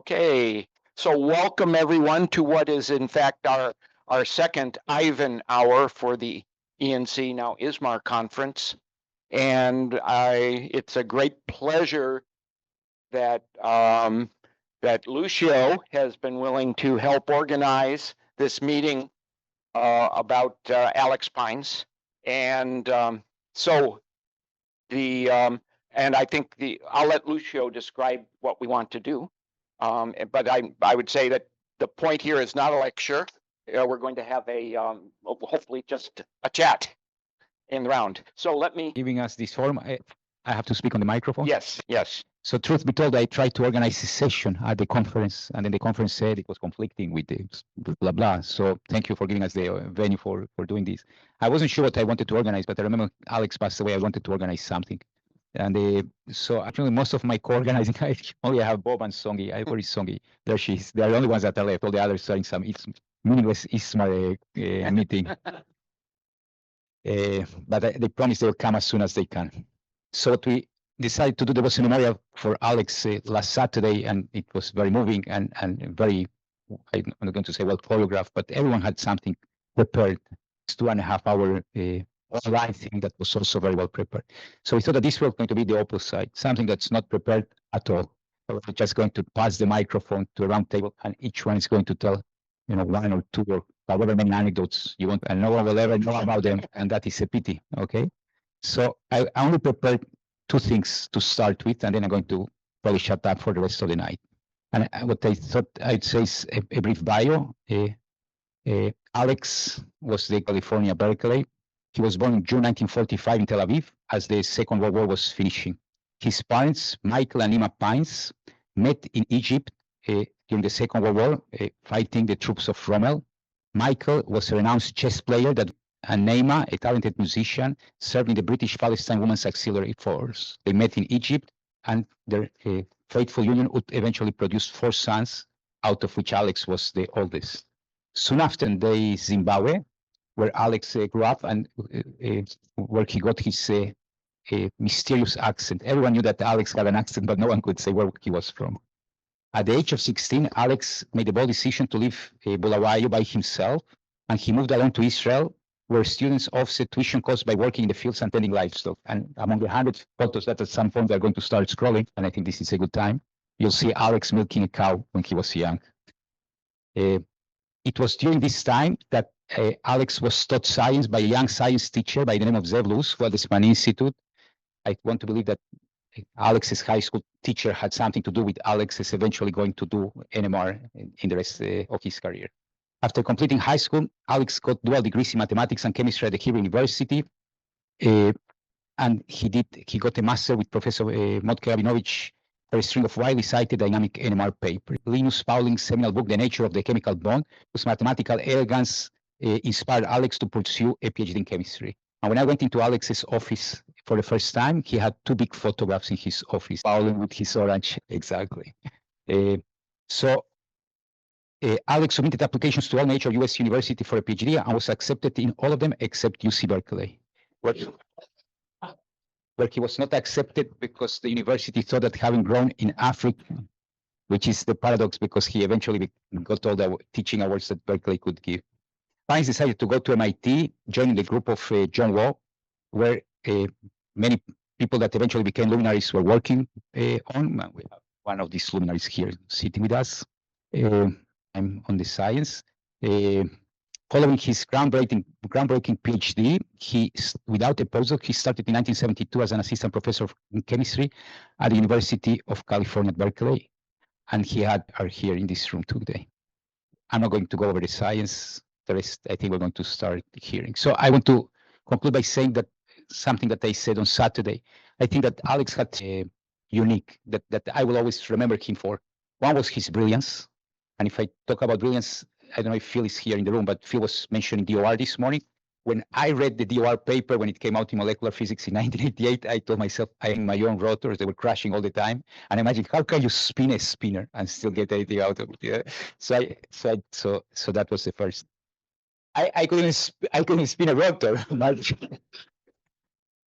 Okay, so welcome everyone to what is in fact our second Ivan hour for the ENC now ISMAR conference. And it's a great pleasure that that Lucio has been willing to help organize this meeting about Alex Pines. And so the and I think I'll let Lucio describe what we want to do. But I would say that the point here is not a lecture. We're going to have a hopefully just a chat in the round. So let me giving us this forum. I have to speak on the microphone. Yes. So truth be told, I tried to organize a session at the conference, and then the conference said it was conflicting with the blah blah. So thank you for giving us the venue for doing this. I wasn't sure what I wanted to organize, but I remember Alex passed away. I wanted to organize something, and so actually most of my co-organizing, I only have Bob and Songi. Where is Songi? There she is. They're the only ones that are left. All the others are in some meaningless ISMAR meeting. But they promise they will come as soon as they can. So what we decided to do, there was a memorial for Alex last Saturday, and it was very moving and very, I'm not going to say well choreographed, but everyone had something prepared. It's 2.5 hour online thing that was also very well prepared. So we thought that this was going to be the opposite, something that's not prepared at all. So we're just going to pass the microphone to a round table, and each one is going to tell, one or two or however many anecdotes you want, and no one will ever know about them, and that is a pity, okay? So I only prepared 2 things to start with, and then I'm going to probably shut up for the rest of the night. And what I thought I'd say is a brief bio. Alex was the California Berkeley. He was born in June 1945 in Tel Aviv as the Second World War was finishing. His parents, Michael and Nima Pines, met in Egypt during the Second World War, fighting the troops of Rommel. Michael was a renowned chess player, and Naima, a talented musician, served in the British Palestine Women's Auxiliary Force. They met in Egypt, and their faithful union would eventually produce 4 sons, out of which Alex was the oldest. Soon after, they Zimbabwe, where Alex grew up and where he got his mysterious accent. Everyone knew that Alex had an accent, but no one could say where he was from. At the age of 16, Alex made a bold decision to leave Bulawayo by himself, and he moved alone to Israel, where students offset tuition costs by working in the fields and tending livestock. And among the 100 photos that at some point they're going to start scrolling, and I think this is a good time, you'll see Alex milking a cow when he was young. It was during this time that Alex was taught science by a young science teacher by the name of Zev Luz, who had the Smani Institute. I want to believe that Alex's high school teacher had something to do with Alex's eventually going to do NMR in the rest of his career. After completing high school, Alex got dual degrees in mathematics and chemistry at the Hebrew University, and he got a master with Professor Motke Rabinovich for a string of widely cited dynamic NMR papers. Linus Pauling's seminal book, The Nature of the Chemical Bond, whose mathematical elegance inspired Alex to pursue a PhD in chemistry. And when I went into Alex's office for the first time, he had 2 big photographs in his office, Pauling with his orange, exactly. Alex submitted applications to all major US universities for a PhD and was accepted in all of them except UC Berkeley, where he was not accepted because the university thought that having grown in Africa, which is the paradox because he eventually got all the teaching hours that Berkeley could give. Pines decided to go to MIT, joining the group of John Waugh, where many people that eventually became luminaries were working on. We have one of these luminaries here sitting with us. I'm on the science. Following his groundbreaking PhD, without a postdoc, he started in 1972 as an assistant professor in chemistry at the University of California at Berkeley, and are here in this room today. I'm not going to go over the science. The rest, I think we're going to start hearing. So I want to conclude by saying that something that I said on Saturday. I think that Alex had unique, that I will always remember him for. One was his brilliance. And if I talk about brilliance, I don't know if Phil is here in the room, but Phil was mentioning DOR this morning. When I read the DOR paper, when it came out in molecular physics in 1988, I told myself, I am my own rotors. They were crashing all the time. And I imagine, how can you spin a spinner and still get anything out of it? Yeah? So that was the first. I couldn't spin a rotor.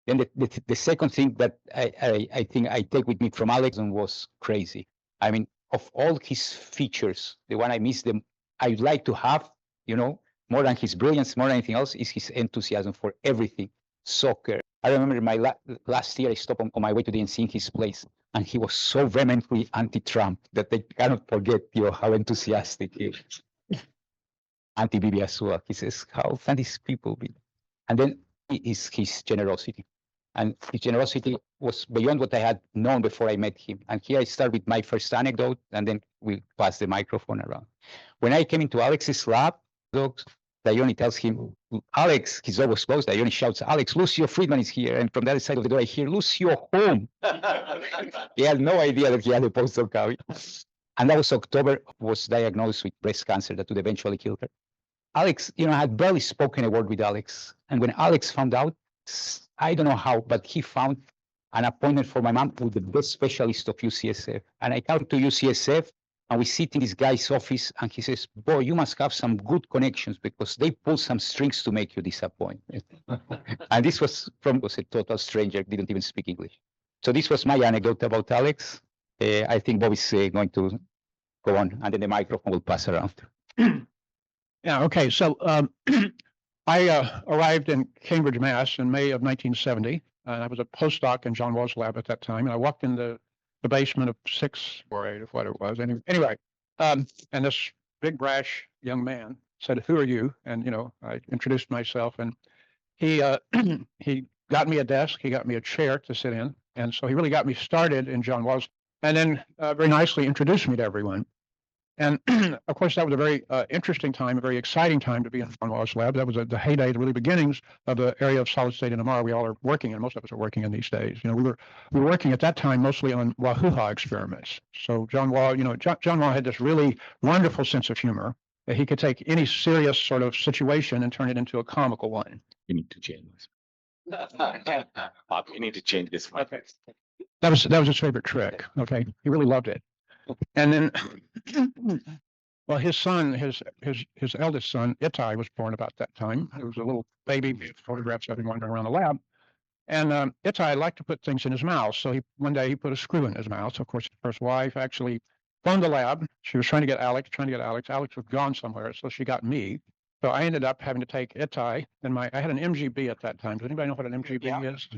Then the second thing that I think I take with me from Alex was crazy. I mean, of all his features, the one I miss them, I'd like to have, more than his brilliance, more than anything else, is his enthusiasm for everything. Soccer. I remember my last year, I stopped on my way to the NC in his place, and he was so vehemently anti-Trump that I cannot forget, how enthusiastic he is. Anti-Bibi as well. He says, how can these people be? And then is his generosity. And his generosity was beyond what I had known before I met him. And here I start with my first anecdote, and then we pass the microphone around. When I came into Alex's lab, Dione tells him, Alex, his door was closed. Dione shouts, Alex, Lucio Friedman is here. And from the other side of the door, I hear, Lucio, home. He had no idea that he had a postdoc coming. And that was October, was diagnosed with breast cancer that would eventually kill her. Alex, I had barely spoken a word with Alex. And when Alex found out, I don't know how, but he found an appointment for my mom with the best specialist of UCSF. And I come to UCSF, and we sit in this guy's office, and he says, boy, you must have some good connections because they pull some strings to make you disappoint. And this was a total stranger, didn't even speak English. So this was my anecdote about Alex. I think Bob is going to go on, and then the microphone will pass around. Yeah, okay. So I arrived in Cambridge, Mass. In May of 1970. I was a postdoc in John Wall's lab at that time, and I walked in the basement of 6 or 8 of what it was. Anyway, and this big brash young man said, "Who are you?" And I introduced myself, and he he got me a desk, he got me a chair to sit in, and so he really got me started in John Wall's, and then very nicely introduced me to everyone. And of course, that was a very interesting time, a very exciting time to be in John Wall's lab. That was the heyday, the really beginnings of the area of solid state NMR we all are working in. Most of us are working in these days. We were working at that time mostly on Wahoo-Ha experiments. So John Wall, John Wall had this really wonderful sense of humor. That he could take any serious sort of situation and turn it into a comical one. You need to change this. You need to change this one. Okay. That was his favorite trick. Okay, he really loved it. And then, well, his son, his eldest son, Itai, was born about that time. He was a little baby. Photographs of him wandering around the lab. And Itai liked to put things in his mouth. So one day he put a screw in his mouth. So of course, his first wife actually phoned the lab. She was trying to get Alex. Alex was gone somewhere, so she got me. So I ended up having to take Itai, and I had an MGB at that time. Does anybody know what an MGB is?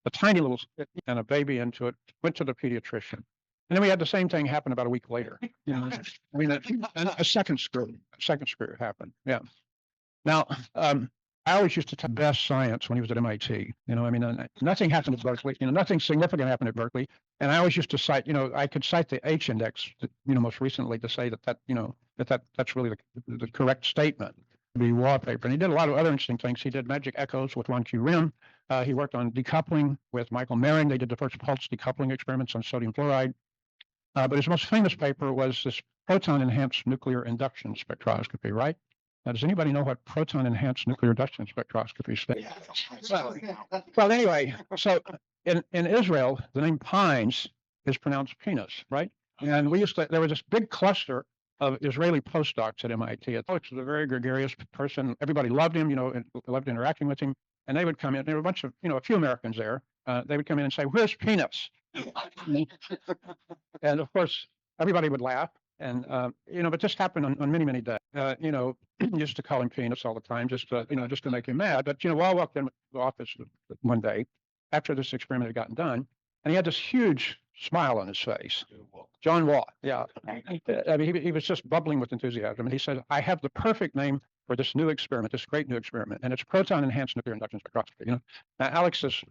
A tiny little, and a baby into it. Went to the pediatrician. And then we had the same thing happen about a week later. A second screw happened. Yeah. Now, I always used to tell best science when he was at MIT. Nothing happened at Berkeley. Nothing significant happened at Berkeley. And I always used to cite, I could cite the H index, most recently to say that's really the correct statement. The wallpaper. And he did a lot of other interesting things. He did magic echoes with Ron Q. Rim. He worked on decoupling with Michael Mehring. They did the first pulse decoupling experiments on sodium fluoride. But his most famous paper was this proton-enhanced nuclear induction spectroscopy, right? Now, does anybody know what proton-enhanced nuclear induction spectroscopy is? Well, anyway, so in Israel, the name Pines is pronounced penis, right? And there was this big cluster of Israeli postdocs at MIT. Alex was a very gregarious person. Everybody loved him, and loved interacting with him. And they would come in. There were a bunch of, a few Americans there. They would come in and say, "Where's penis?" And of course, everybody would laugh. And, but this happened on many, many days. Used to call him penis all the time, just to make him mad. But, Wall walked in the office one day after this experiment had gotten done, and he had this huge smile on his face. John Wall, yeah. I mean, he was just bubbling with enthusiasm. And he said, "I have the perfect name for this new experiment, this great new experiment, and it's proton-enhanced nuclear induction spectroscopy." Now, Alex's,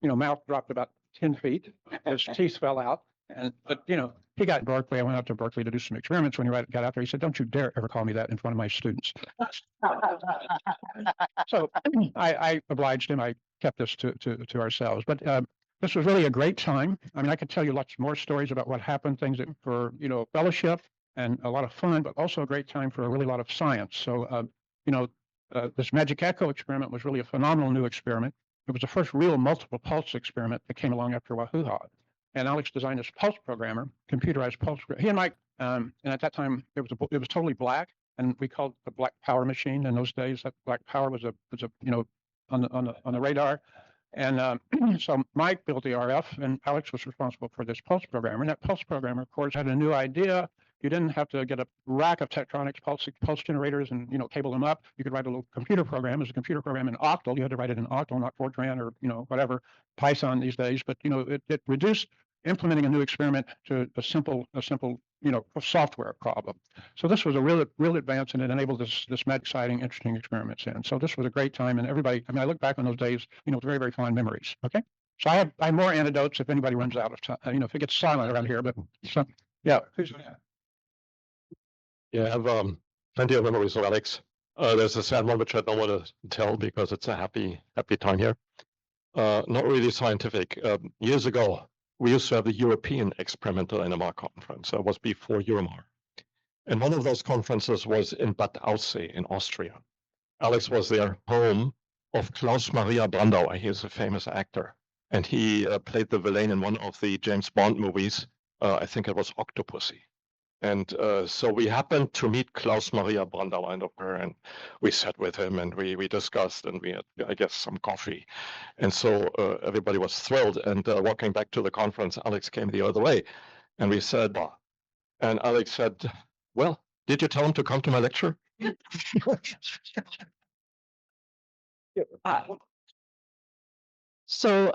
mouth dropped about 10 feet. His teeth fell out. But he got Berkeley. I went out to Berkeley to do some experiments. When he got out there, he said, "Don't you dare ever call me that in front of my students." So I obliged him. I kept this to ourselves. But this was really a great time. I mean, I could tell you lots more stories about what happened, things that for fellowship and a lot of fun, but also a great time for a really lot of science. So this magic echo experiment was really a phenomenal new experiment. It was the first real multiple pulse experiment that came along after Wahoo-Ha. And Alex designed this pulse programmer, computerized pulse. He and Mike, and at that time it was totally black, and we called it the black power machine. In those days, that black power was on the radar, And so Mike built the RF, and Alex was responsible for this pulse programmer. And that pulse programmer, of course, had a new idea. You didn't have to get a rack of Tektronix pulse generators and cable them up. You could write a little computer program. As a computer program in Octal, you had to write it in Octal, not Fortran or whatever Python these days. But it reduced implementing a new experiment to a simple software problem. So this was a real advance, and it enabled this mad, exciting, interesting experiments in. So this was a great time, and everybody. I mean, I look back on those days, with very, very fond memories. Okay, so I have more anecdotes if anybody runs out of time. If it gets silent around here, but yeah. Yeah, I have plenty of memories of Alex. There's a sad one which I don't want to tell because it's a happy time here. Not really scientific. Years ago, we used to have the European Experimental NMR Conference. That was before Euromar. And one of those conferences was in Bad Aussee in Austria. Alex was there, home of Klaus Maria Brandauer. He is a famous actor. And he played the villain in one of the James Bond movies. I think it was Octopussy. And so we happened to meet Klaus Maria Brandauer, and we sat with him and we discussed, and we had, I guess, some coffee. And so everybody was thrilled. And walking back to the conference, Alex came the other way. And we said, bah. And Alex said, well, did you tell him to come to my lecture? So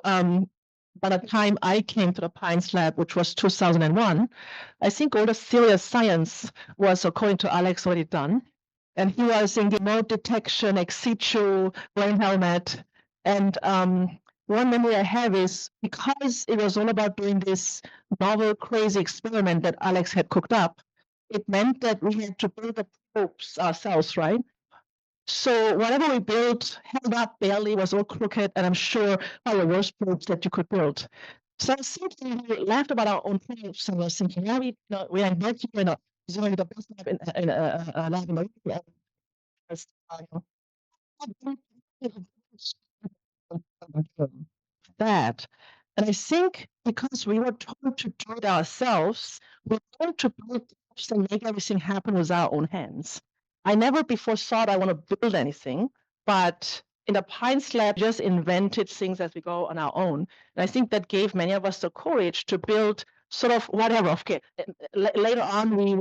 by the time I came to the Pines Lab, which was 2001, I think all the serious science was, according to Alex, already done. And he was in the remote detection, ex situ, brain helmet. And one memory I have is because it was all about doing this novel, crazy experiment that Alex had cooked up, it meant that we had to build the probes ourselves, right? So whatever we built, held up barely, was all crooked, and I'm sure are the worst probes that you could build. So something we laughed about our own probes, and was thinking, yeah, we are inventing, it's only the best lab in lab in the that. And I think because we were told to do it ourselves, we learned to build and make everything happen with our own hands. I never before thought I want to build anything, but in the Pines Lab, just invented things as we go on our own. And I think that gave many of us the courage to build sort of whatever. Okay, later on, we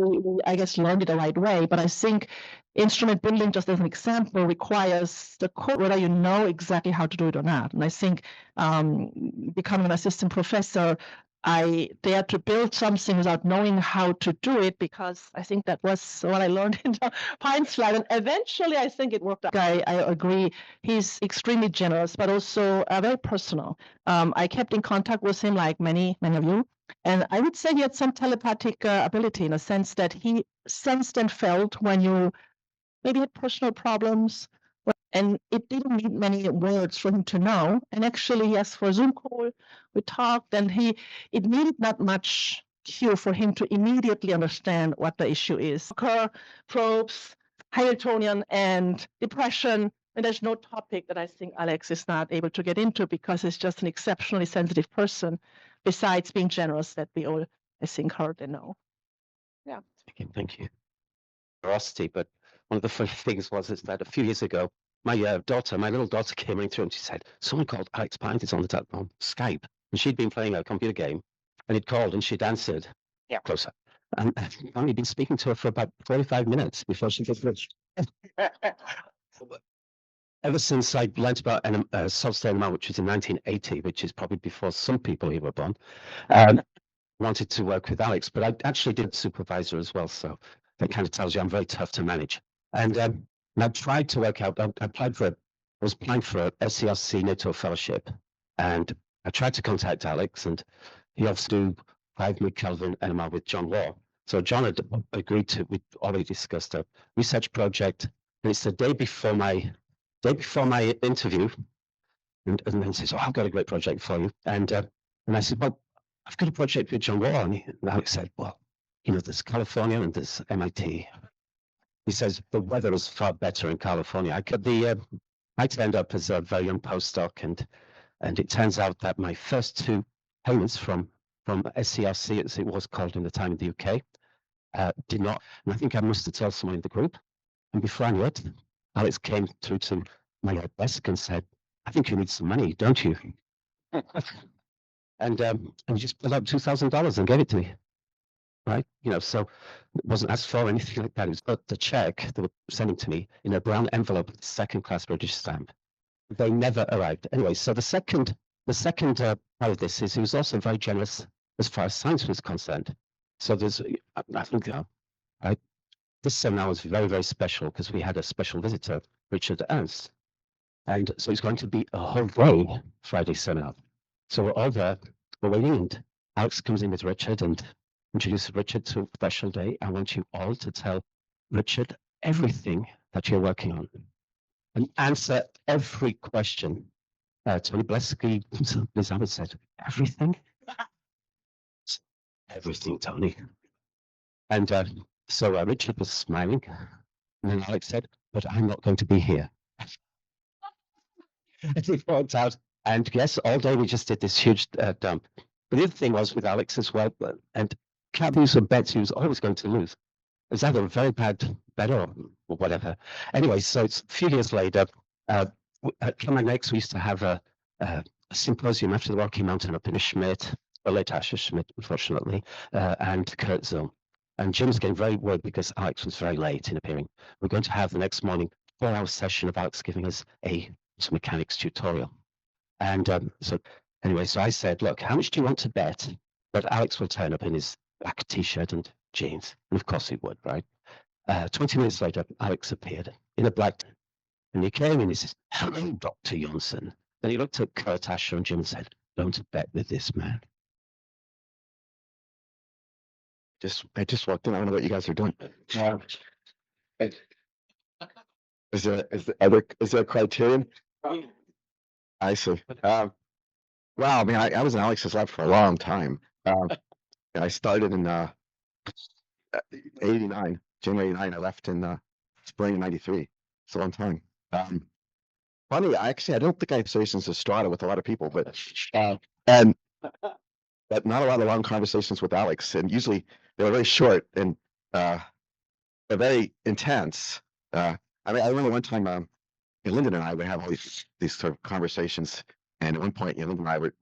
I guess learned it the right way. But I think instrument building, just as an example, requires the code, whether you know exactly how to do it or not. And I think becoming an assistant professor, I dared to build something without knowing how to do it, because I think that was what I learned in the Pines Lab. And eventually, I think it worked out. I agree. He's extremely generous, but also very personal. I kept in contact with him, like many of you. And I would say he had some telepathic ability, in a sense that he sensed and felt when you maybe had personal problems. And it didn't need many words for him to know. And actually, he asked for a Zoom call. We talked, and it needed not much cue for him to immediately understand what the issue is. Probes, Hamiltonian, and depression. And there's no topic that I think Alex is not able to get into, because he's just an exceptionally sensitive person, besides being generous, that we all, I think, heard and know. Yeah. Thank you. Curiosity, but one of the funny things was is that a few years ago, my little daughter came in through and she said, someone called Alex Pines is on the telephone, Skype. And she'd been playing a computer game, and he'd called and she'd answered. Yeah, closer. And I'd only been speaking to her for about 45 minutes before she gets rich. Ever since I learned about solid-state NMR, which was in 1980, which is probably before some people here were born, wanted to work with Alex, but I actually did supervisor as well, so that kind of tells you I'm very tough to manage. And I tried to work out, I was applying for a SCRC NATO fellowship, and I tried to contact Alex, and he offered to do 5 mid-Kelvin NMR with John Law. So John had agreed to, we'd already discussed a research project, and it's the day before my interview, and then he says, oh, I've got a great project for you. And I said, well, I've got a project with John Law, and Alex said, well, there's California and there's MIT. He says the weather is far better in California. I turned up as a very young postdoc, and it turns out that my first 2 payments from SCRC, as it was called in the time in the UK, did not. And I think I must have told someone in the group. And before I knew it, Alex came through to my desk and said, I think you need some money, don't you? And he just pulled out $2,000 and gave it to me. Right? You know, so it wasn't asked for or anything like that. It was the check they were sending to me in a brown envelope with second-class British stamp. They never arrived. Anyway, so the second part of this is he was also very generous as far as science was concerned. So there's, I think, right, this seminar was very, very special because we had a special visitor, Richard Ernst. And so he's going to be a whole day Friday seminar. So we're all there, we're waiting, and Alex comes in with Richard and introduces Richard to a special day. I want you all to tell Richard everything that you're working on and answer every question. Tony Blesky, Liz Abbott said, everything? Everything, Tony. And so Richard was smiling, and then Alex said, but I'm not going to be here. And he walked out, and yes, all day we just did this huge dump. But the other thing was with Alex as well, and cabbies and bets he was always going to lose. It was either a very bad bet or whatever. Anyway, so it's a few years later, at Clement Lakes, we used to have a symposium after the Rocky Mountain up in Schmidt, or late Asher Schmidt, unfortunately, and Kurt Zone. And Jim's getting very worried because Alex was very late in appearing. We're going to have the next morning 4-hour session of Alex giving us a mechanics tutorial. And so anyway, so I said, look, how much do you want to bet that Alex will turn up in his black t-shirt and jeans? And of course he would, right? 20 minutes later, Alex appeared in a black, and he came in, he says, hello, Dr. Johnson. Then he looked at Kurt Asher and Jim and said, don't bet with this man. I just walked in. I don't know what you guys are doing. Is there a criterion? I see. Wow, I mean, I was in Alex's lab for a long time. I started in 89, January 89. I left in spring of 93. It's a long time. Funny, I don't think I have conversations with Strata with a lot of people, but not a lot of long conversations with Alex. And usually they were very short and they're very intense. I mean, I remember one time, Lyndon and I would have all these sort of conversations, and at one point, Lyndon and I were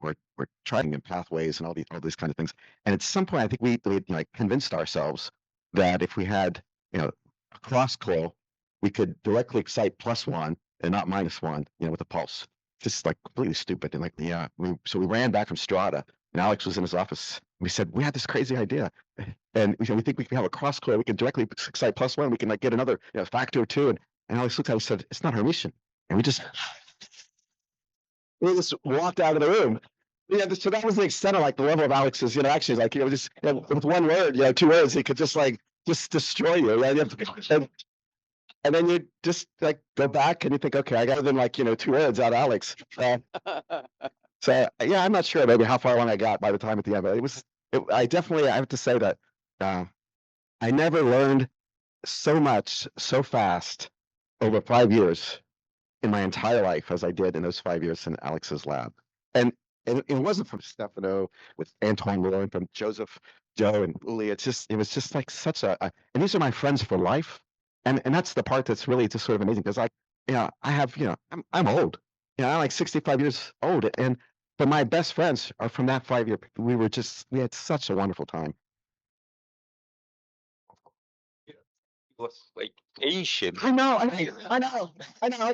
trying in pathways and all these kind of things. And at some point, I think we like convinced ourselves that if we had a cross coil, we could directly excite +1 and not -1, with a pulse. Just like completely stupid. And so we ran back from Strata, and Alex was in his office. And we said, we had this crazy idea, and we think we can have a cross coil. We can directly excite +1. We can like get another factor or 2. And Alex looked at us and said, it's not Hermitian. And we just walked out of the room. Yeah, so that was the extent of like the level of Alex's actions. Like, just with one word, 2 words, he could just destroy you. Right? And then you just like go back and you think, okay, I got them 2 words out of Alex. So yeah, I'm not sure maybe how far along I got by the time at the end, but I have to say that I never learned so much so fast over 5 years in my entire life as I did in those 5 years in Alex's lab. And it wasn't from Stefano with Antoine Moore and from Joseph, Joe and Uli. It was just like such and these are my friends for life. And that's the part that's really just sort of amazing because I'm old. I'm like 65 years old. But my best friends are from that 5-year. We had such a wonderful time. Was like Asian. I know.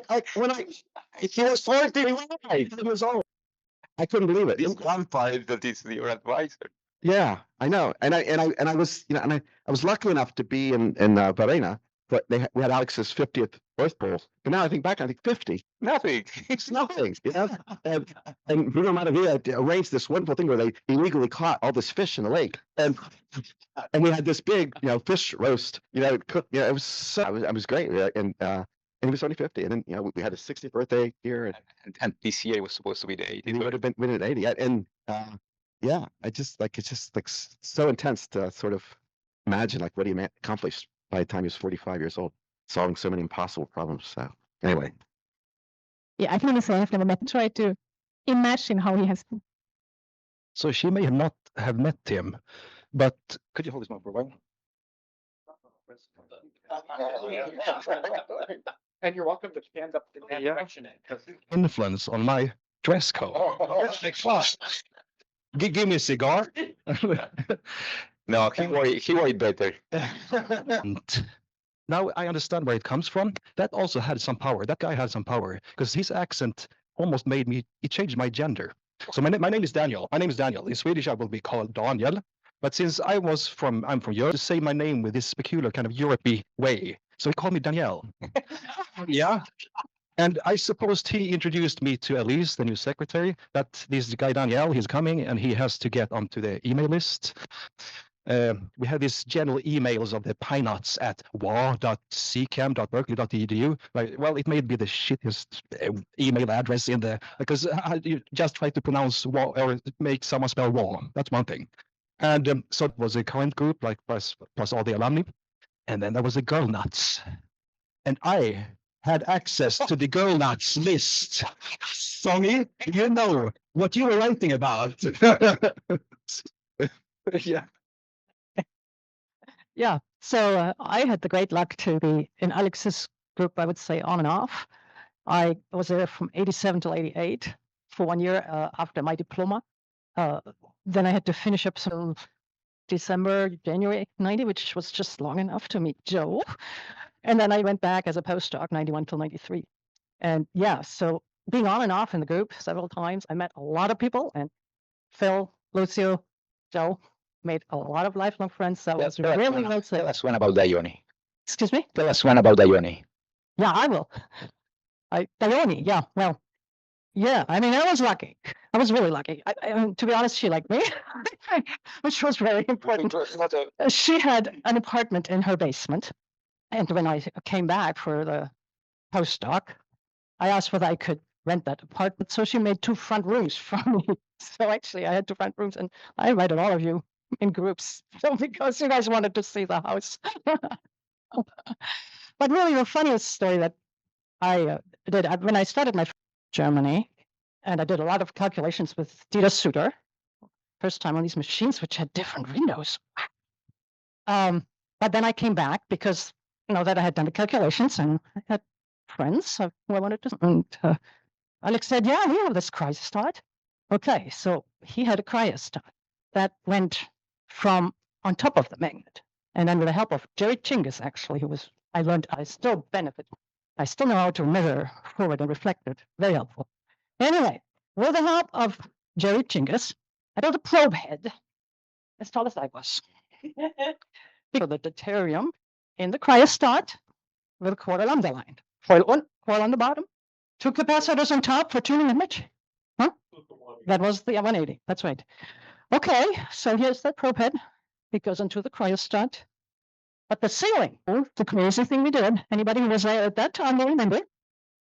Like when he was 41 years old. I couldn't believe it. This grandfather that is your advisor. Yeah, I know. And I was, I was lucky enough to be in Varena, but we had Alex's 50th birth bowl. But now I think back, I think 50. Nothing. It's nothing. And Bruno Maravilla arranged this wonderful thing where they illegally caught all this fish in the lake. And we had this big, fish roast, cooked, it was it was great. And he was only 50. And then, we had his 60th birthday here. And this year was supposed to be the 80th. And he would have been at 80. And yeah, it's just like so intense to sort of imagine like what he accomplished by the time he was 45 years old, solving so many impossible problems. So anyway. Yeah, I can understand. I've never met. Try to imagine how he has. So she may not have met him, but could you hold this one for a while? And you're welcome to stand up in that direction. Influence on my dress code. Give me a cigar. No, he wore it better. And now I understand where it comes from. That also had some power. That guy had some power because his accent almost made me, it changed my gender. So my name is Daniel. My name is Daniel. In Swedish, I will be called Daniel. But since I'm from Europe, to say my name with this peculiar kind of Europey way. So he called me Danielle. Yeah. And I supposed he introduced me to Elise, the new secretary, that this guy Danielle, he's coming and he has to get onto the email list. We have these general emails of the pinuts at wa.ccam.berkeley.edu. Like, well, it may be the shittiest email address in there because you just try to pronounce wa or make someone spell wa. That's one thing. And so it was a current group, like plus all the alumni. And then there was the girl nuts. And I had access to the girl nuts list. Songy, you know what you were writing about. Yeah. Yeah. So I had the great luck to be in Alex's group, I would say on and off. I was there from 87 till 88 for 1 year after my diploma. Then I had to finish up some December, January 90, which was just long enough to meet Joe. And then I went back as a postdoc, 91 till 93. And yeah, so being on and off in the group several times, I met a lot of people, and Phil, Lucio, Joe, made a lot of lifelong friends. That was really well said. Tell us one about Dione. Excuse me? Tell us one about Dione. Yeah, I will. Dione, yeah, well, yeah, I mean, I was lucky. I was really lucky. To be honest, she liked me, which was very important. She had an apartment in her basement. And when I came back for the postdoc, I asked whether I could rent that apartment. So she made 2 front rooms for me. So actually, I had 2 front rooms, and I invited all of you in groups. So because you guys wanted to see the house. But really, the funniest story that I did when I started my Germany, and I did a lot of calculations with Dieter Suter, first time on these machines, which had different windows. But then I came back because that I had done the calculations and I had friends who I wanted to. And Alex said, "Yeah, we have this cryostat." Okay, so he had a cryostat that went from on top of the magnet, and then with the help of Jerry Chinggis, actually, I still benefit. I still know how to measure forward and reflected. Very helpful. Anyway, with the help of Jerry Chinggis, I built a probe head as tall as I was. For the deuterium in the cryostat with a quarter lambda line. Coil on the bottom, 2 capacitors on top for tuning image. Huh? That was the 180. That's right. Okay, so here's the probe head. It goes into the cryostat. But the ceiling, the crazy thing we did, anybody who was there at that time will remember,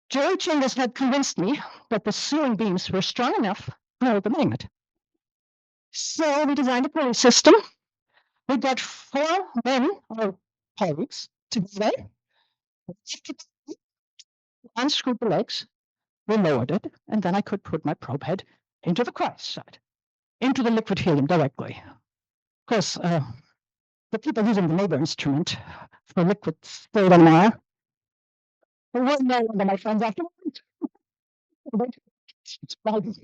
Jerry Chinggis had convinced me that the ceiling beams were strong enough to hold the magnet. So we designed a pulley system. We got 4 men or colleagues together, unscrewed the legs, we lowered it, and then I could put my probe head into the cryostat, into the liquid helium directly. Of course, the people using the neighbor instrument for liquid stayed on there. There was no one of my friends afterwards.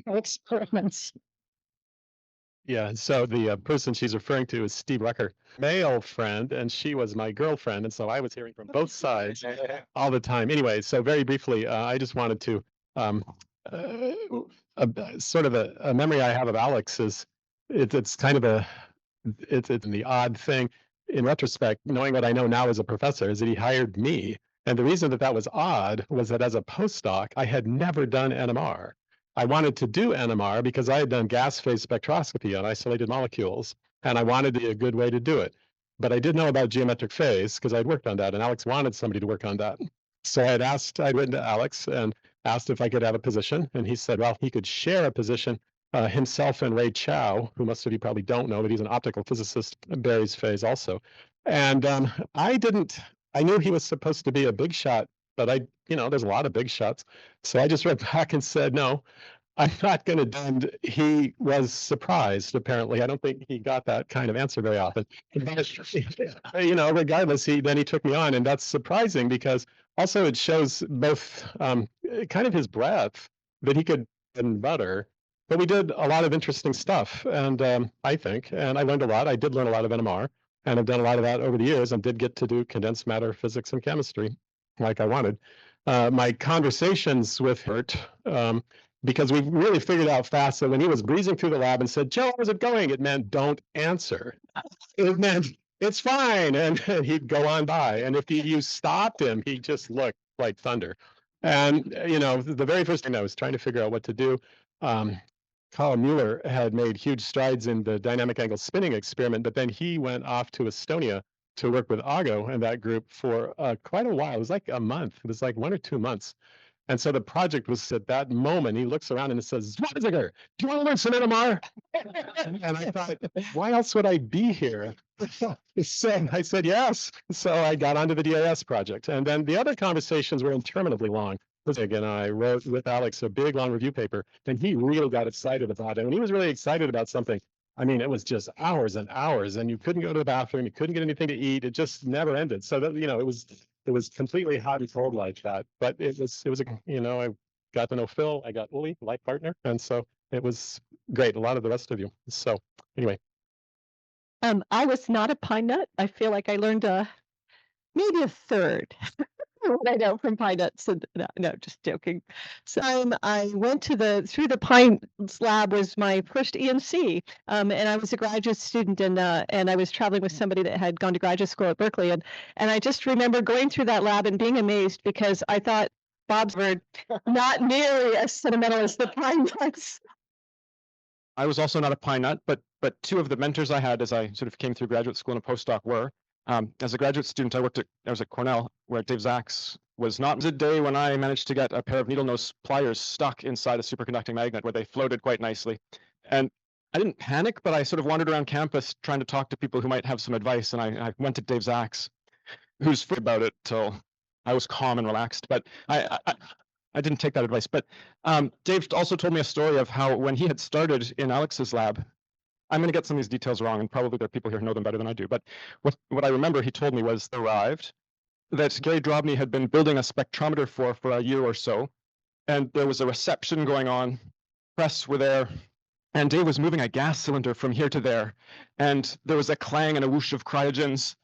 Experiments. Yeah, so the person she's referring to is Steve Rucker, male friend, and she was my girlfriend, and so I was hearing from both sides all the time. Anyway, so very briefly, I just wanted to sort of a memory I have of Alex is it's kind of it's the odd thing in retrospect, knowing what I know now as a professor, is that he hired me, and the reason that was odd was that as a postdoc, I had never done NMR. I wanted to do NMR because I had done gas phase spectroscopy on isolated molecules, and I wanted to be a good way to do it. But I did know about geometric phase because I'd worked on that, and Alex wanted somebody to work on that. So I'd written to Alex and asked if I could have a position, and he said, well, he could share a position. Himself and Ray Chow, who most of you probably don't know, but he's an optical physicist, Barry's phase also. And I knew he was supposed to be a big shot, but there's a lot of big shots. So I just wrote back and said, no, I'm not going to do it. And he was surprised, apparently. I don't think he got that kind of answer very often. Regardless, then he took me on. And that's surprising because also it shows both kind of his breadth that he could and butter. But we did a lot of interesting stuff, and I think, and I learned a lot. I did learn a lot of NMR, and I've done a lot of that over the years, and did get to do condensed matter physics and chemistry, like I wanted. My conversations with Hurt, because we really figured out fast that when he was breezing through the lab and said, "Joe, how's it going?" it meant don't answer. It meant it's fine, and he'd go on by. And if you stopped him, he just looked like thunder. And the very first thing I was trying to figure out what to do, Colin Mueller had made huge strides in the dynamic angle spinning experiment, but then he went off to Estonia to work with Ago and that group for quite a while. It was like a month. It was like 1 or 2 months. And so the project was at that moment, he looks around and says, "Schwarzenegger, do you want to learn some NMR?" And I thought, why else would I be here? So I said, yes. So I got onto the DIS project. And then the other conversations were interminably long. And I wrote with Alex a big, long review paper, and he really got excited about it. And he was really excited about something. I mean, it was just hours and hours, and you couldn't go to the bathroom, you couldn't get anything to eat. It just never ended. So that, it was completely hot and cold like that. But it was I got to know Phil, I got Uli, life partner, and so it was great. A lot of the rest of you. So anyway. I was not a pine nut. I feel like I learned maybe a third what I know from pine nuts. So no, just joking. So I went through the Pines lab was my first ENC, and I was a graduate student, and I was traveling with somebody that had gone to graduate school at Berkeley, and I just remember going through that lab and being amazed because I thought Bob's were not nearly as sentimental as the pine nuts. I was also not a pine nut, but two of the mentors I had as I sort of came through graduate school and a postdoc were, as a graduate student, I was at Cornell, where Dave Zaks was not. It was a day when I managed to get a pair of needle nose pliers stuck inside a superconducting magnet where they floated quite nicely. And I didn't panic, but I sort of wandered around campus trying to talk to people who might have some advice. And I went to Dave Zaks, who's free about it till I was calm and relaxed. But I didn't take that advice. But Dave also told me a story of how when he had started in Alex's lab, I'm going to get some of these details wrong, and probably there are people here who know them better than I do. But what I remember he told me was arrived that Gary Drobny had been building a spectrometer for a year or so, and there was a reception going on. Press were there, and Dave was moving a gas cylinder from here to there, and there was a clang and a whoosh of cryogens.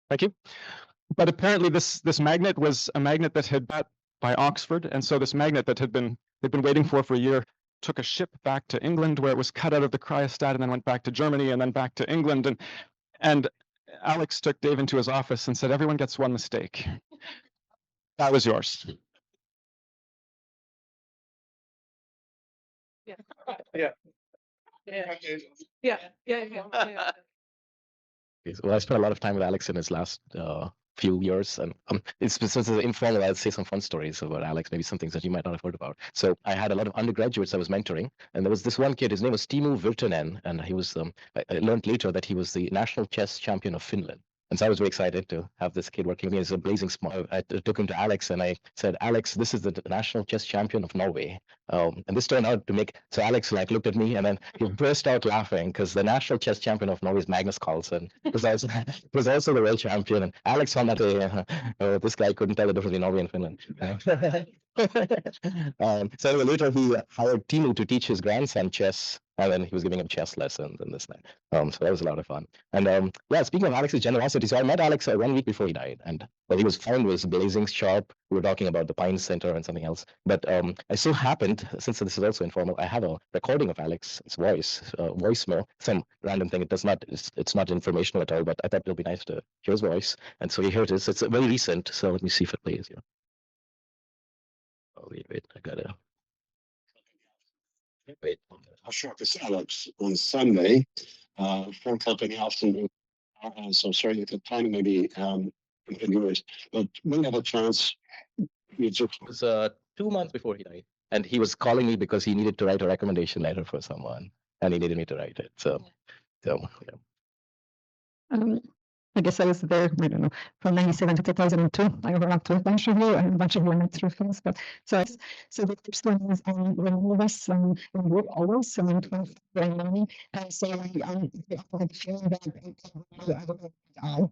Thank you. But apparently this magnet was a magnet that had been by Oxford, and so this magnet that they'd been waiting for a year took a ship back to England where it was cut out of the cryostat and then went back to Germany and then back to England. And Alex took Dave into his office and said, "Everyone gets one mistake. That was yours." Yeah. Yeah. Yeah. Well, I spent a lot of time with Alex in his last few years, and it's informal. I'll say some fun stories about Alex, maybe some things that you might not have heard about. So I had a lot of undergraduates I was mentoring, and there was this one kid. His name was Timo Virtanen, and he was. I learned later that he was the national chess champion of Finland. And so I was very excited to have this kid working with me. He's a blazing smart. I took him to Alex and I said, "Alex, this is the national chess champion of Norway." And this turned out to make, so Alex looked at me and then he burst out laughing because the national chess champion of Norway is Magnus Carlsen. Was also the world champion. And Alex found that this guy couldn't tell the difference between Norway and Finland. So later he hired Timo to teach his grandson chess, and then he was giving him chess lessons and this and that. So that was a lot of fun. And yeah, speaking of Alex's generosity, so I met Alex 1 week before he died, and what he was found was blazing sharp. We were talking about the Pine Center and something else. But I so happened, since this is also informal, I have a recording of Alex's voice, voicemail, some random thing. It's not informational at all, but I thought it'll be nice to hear his voice. And so here it is. It's very recent, so let me see if it plays here. Oh, wait, I gotta. Wait. I shot this Alex on Sunday, 4:00 in the afternoon. So sorry if the timing may be ambiguous, but when you have a chance, you just. It was 2 months before he died, and he was calling me because he needed to write a recommendation letter for someone, and he needed me to write it. So yeah. I guess I was there, I don't know, from 97 to 2002. I overlapped with a bunch of you and a bunch of you went through things. But so the first one is remove us and work always, so in 24 and money. And so I had the feeling that I would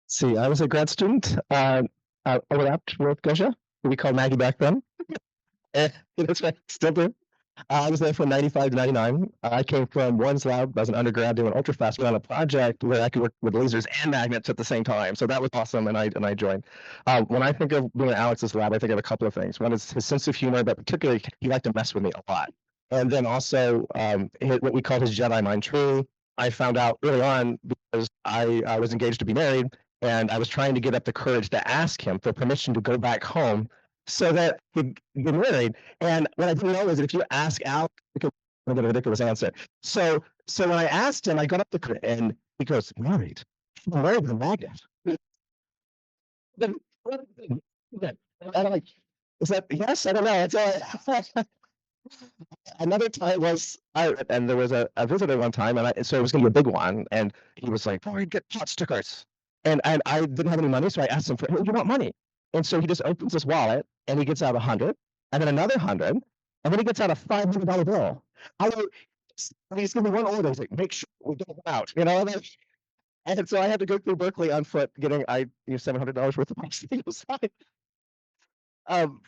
See, I was a grad student. I overlapped with Gosha, who we called Maggie back then. That's right, still do. I was there from 95 to 99. I came from Warren's lab as an undergrad doing ultrafast on a project where I could work with lasers and magnets at the same time. So that was awesome, and I joined. When I think of being in Alex's lab, I think of a couple of things. One is his sense of humor, but particularly he liked to mess with me a lot. And then also what we call his Jedi mind tree. I found out early on because I was engaged to be married, and I was trying to get up the courage to ask him for permission to go back home so that he'd get married. And what I didn't know is that if you ask out, because I'm going to get a ridiculous answer. So when I asked him, I got up the courage and he goes, married? Married with a magnet? Then I'm like, is that yes? I don't know. It's another time was and there was a visitor one time, and so it was going to be a big one, and he was like, "Oh, get pot stickers," and I didn't have any money, so I asked him for, "Hey, you want money?" And so he just opens his wallet and he gets out 100, and then another 100, and then he gets out a $500 bill. I go, he's giving me one order. He's like, "Make sure we don't go out," you know. And so I had to go through Berkeley on foot, getting $700 worth of pot stickers.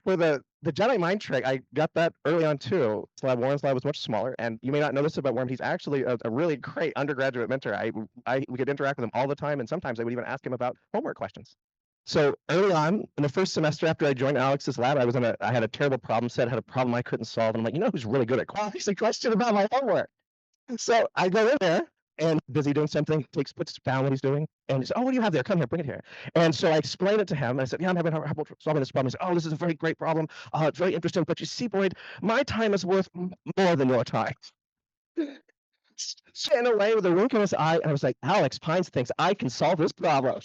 For the Jedi mind trick, I got that early on too. So Warren's lab was much smaller, and you may not know this about Warren. He's actually a really great undergraduate mentor. We could interact with him all the time, and sometimes I would even ask him about homework questions. So early on in the first semester after I joined Alex's lab, I had a terrible problem set, had a problem I couldn't solve, and I'm like, you know who's really good at asking a question about my homework? So I go in there and busy doing something, puts down what he's doing, and he says, "Oh, what do you have there? Come here, bring it here." And so I explained it to him. I said, "Yeah, I'm having trouble solving this problem." He said, "Oh, this is a very great problem. It's very interesting, but you see, Boyd, my time is worth more than your time." So in a way, with a wink in his eye, and I was like, "Alex Pines thinks I can solve this problem."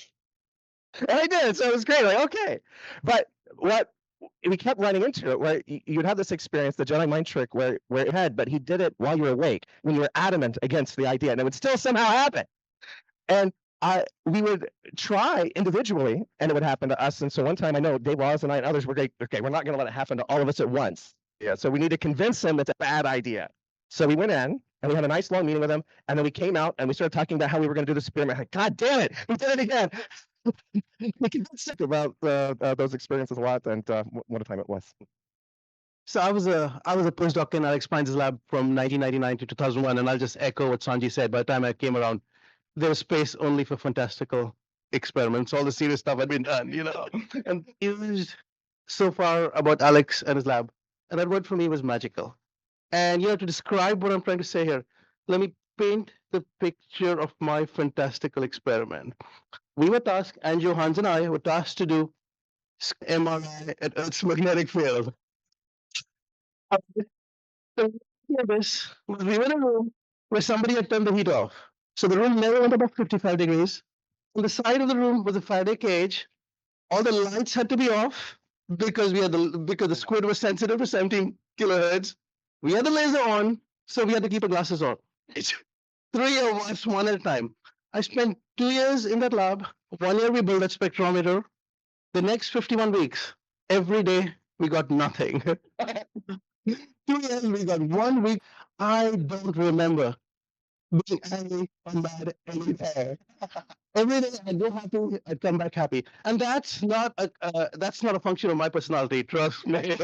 And I did, so it was great. Like, okay. But what we kept running into it, where you'd have this experience, the Jedi mind trick, where it had, but he did it while you were awake, when you were adamant against the idea, and it would still somehow happen. And we would try individually, and it would happen to us. And so one time, I know Dave Laws and I and others were like, "Okay, we're not going to let it happen to all of us at once." Yeah. So we need to convince him it's a bad idea. So we went in and we had a nice long meeting with him, and then we came out and we started talking about how we were going to do this experiment. Like, God damn it, we did it again. We can think about those experiences a lot, and what a time it was. So I was a postdoc in Alex Pines' lab from 1999 to 2001, and I'll just echo what Sanji said. By the time I came around, there was space only for fantastical experiments. All the serious stuff had been done, you know. And used so far about Alex and his lab, and that word for me was magical. And to describe what I'm trying to say here, let me paint the picture of my fantastical experiment. We were tasked, and Hans and I were tasked to do MRI at Earth's magnetic field. We were in a room where somebody had turned the heat off. So the room never went above 55 degrees. On the side of the room was a Faraday cage. All the lights had to be off because because the squid was sensitive to 17 kilohertz. We had the laser on, so we had to keep our glasses on. It's 3 of us, one at a time. I spent 2 years in that lab. 1 year we built that spectrometer. The next 51 weeks, every day we got nothing. 2 years we got 1 week. I don't remember being angry or mad anywhere. Every day I'd go happy, I'd come back happy. And that's not a function of my personality, trust me.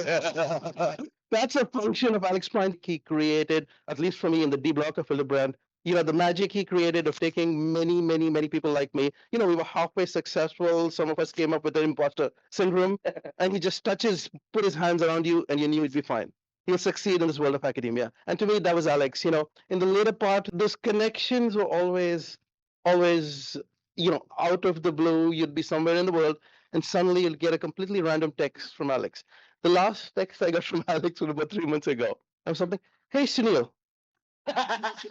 That's a function of Alex Pine. He created, at least for me in the D block of Hildebrand, the magic he created of taking many people like me. We were halfway successful. Some of us came up with the imposter syndrome, and he just put his hands around you, and you knew it'd be fine. He'll succeed in this world of academia. And to me, that was Alex. In the later part, those connections were always, out of the blue. You'd be somewhere in the world, and suddenly you'll get a completely random text from Alex. The last text I got from Alex was about 3 months ago. I was something, hey, Sunil. Yes,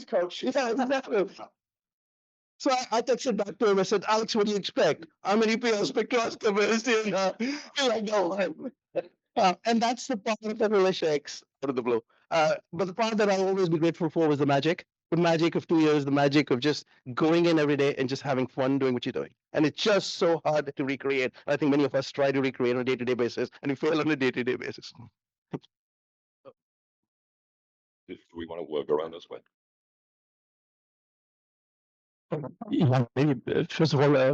coach. Yeah, exactly. So I texted back to him. I said, Alex, what do you expect? I'm an EPL spectroscopist. He's like, no. And that's the part of the relationships out of the blue. But the part that I'll always be grateful for was the magic of 2 years, the magic of just going in every day and just having fun doing what you're doing. And it's just so hard to recreate. I think many of us try to recreate on a day-to-day basis, and we fail on a day-to-day basis. Do we want to work around this way? Yeah, maybe first of all, I